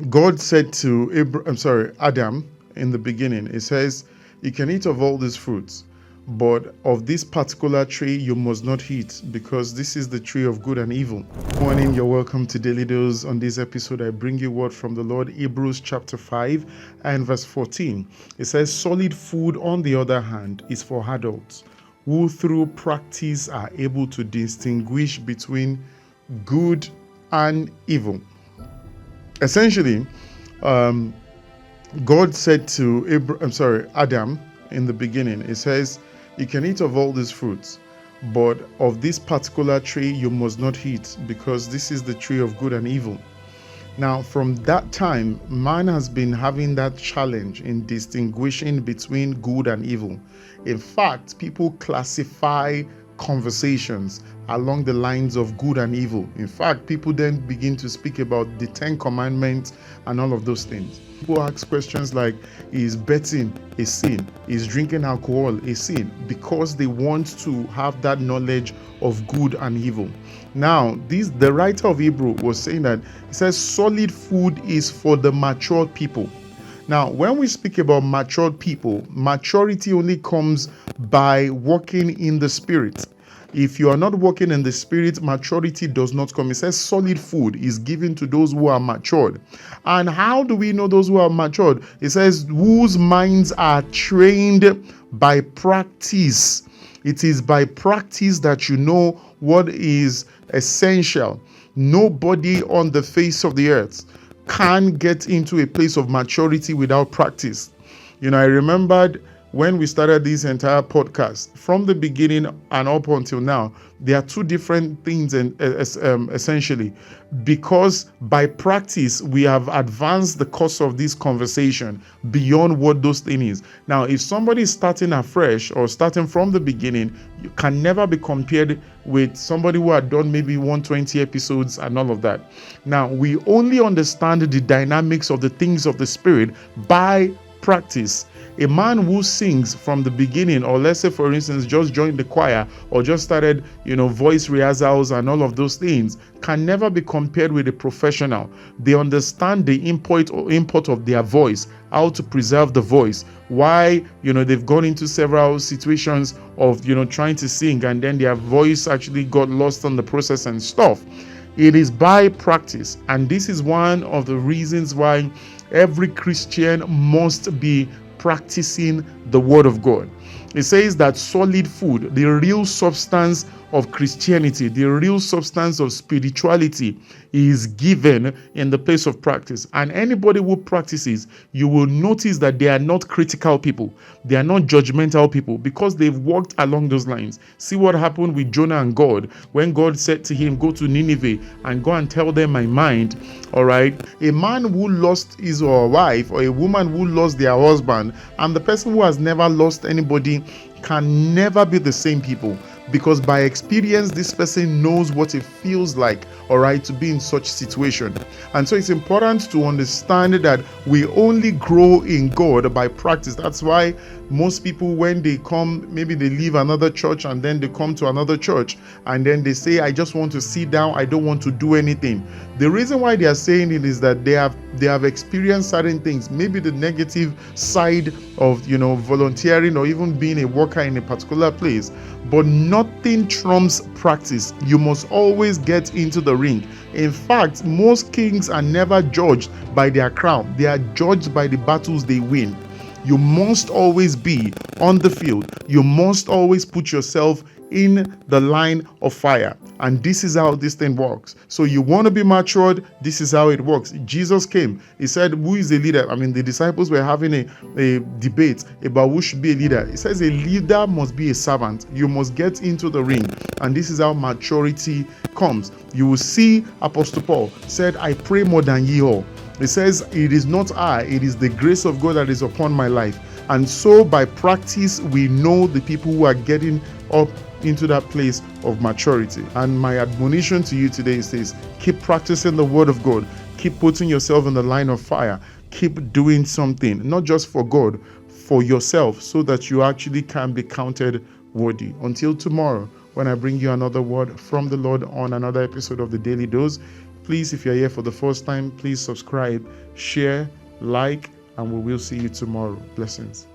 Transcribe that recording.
God said to Adam in the beginning, it says, you can eat of all these fruits, but of this particular tree you must not eat, because this is the tree of good and evil. Good morning, you're welcome to Daily Dose. On this episode, I bring you word from the Lord, Hebrews chapter 5 and verse 14. It says, solid food, on the other hand, is for adults, who through practice are able to distinguish between good and evil. Essentially, God said to Adam in the beginning, it says, you can eat of all these fruits, but of this particular tree you must not eat, because this is the tree of good and evil. Now, from that time, man has been having that challenge in distinguishing between good and evil. In fact, people classify conversations along the lines of good and evil. In fact, people then begin to speak about the 10 commandments and all of those things. People ask questions like, is betting a sin? Is drinking alcohol a sin? Because they want to have that knowledge of good and evil. Now, the writer of Hebrew was saying that, he says solid food is for the matured people. Now, when we speak about matured people, maturity only comes by walking in the Spirit. If you are not walking in the Spirit, maturity does not come. It says solid food is given to those who are matured. And how do we know those who are matured? It says whose minds are trained by practice. It is by practice that you know what is essential. Nobody on the face of the earth can get into a place of maturity without practice. I remembered when we started this entire podcast, from the beginning and up until now, there are two different things essentially, because by practice we have advanced the course of this conversation beyond what those things is. Now, if somebody is starting afresh or starting from the beginning, you can never be compared with somebody who had done maybe 120 episodes and all of that. Now, we only understand the dynamics of the things of the Spirit by practice. A man who sings from the beginning, or let's say for instance just joined the choir or just started voice rehearsals and all of those things, can never be compared with a professional. They understand the import of their voice, how to preserve the voice, why they've gone into several situations of trying to sing and then their voice actually got lost on the process and stuff. It is by practice, and this is one of the reasons why every Christian must be practicing the Word of God. It says that solid food, the real substance of Christianity, the real substance of spirituality, is given in the place of practice. And anybody who practices, you will notice that they are not critical people. They are not judgmental people, because they've walked along those lines. See what happened with Jonah and God when God said to him, go to Nineveh and go and tell them my mind. All right. A man who lost his or her wife, or a woman who lost their husband, and the person who has never lost anybody can never be the same people, because by experience this person knows what it feels like, all right, to be in such situation. And so it's important to understand that we only grow in God by practice. That's why most people, when they come, maybe they leave another church and then they come to another church and then they say, I just want to sit down, I don't want to do anything. The reason why they are saying it is that they have experienced certain things, maybe the negative side of volunteering or even being a worker in a particular place. But nothing trumps practice. You must always get into the ring. In fact, most kings are never judged by their crown. They are judged by the battles they win. You must always be on the field. You must always put yourself in the line of fire. And this is how this thing works. So you want to be matured, this is how it works. Jesus came. He said, who is a leader? The disciples were having a debate about who should be a leader. He says a leader must be a servant. You must get into the ring. And this is how maturity comes. You will see Apostle Paul said, I pray more than ye all. It says, it is not I, it is the grace of God that is upon my life. And so by practice, we know the people who are getting up into that place of maturity. And my admonition to you today is this: keep practicing the Word of God. Keep putting yourself in the line of fire. Keep doing something, not just for God, for yourself, so that you actually can be counted worthy. Until tomorrow, when I bring you another word from the Lord on another episode of the Daily Dose, Please, if you're here for the first time, please subscribe, share, like, and we will see you tomorrow. Blessings.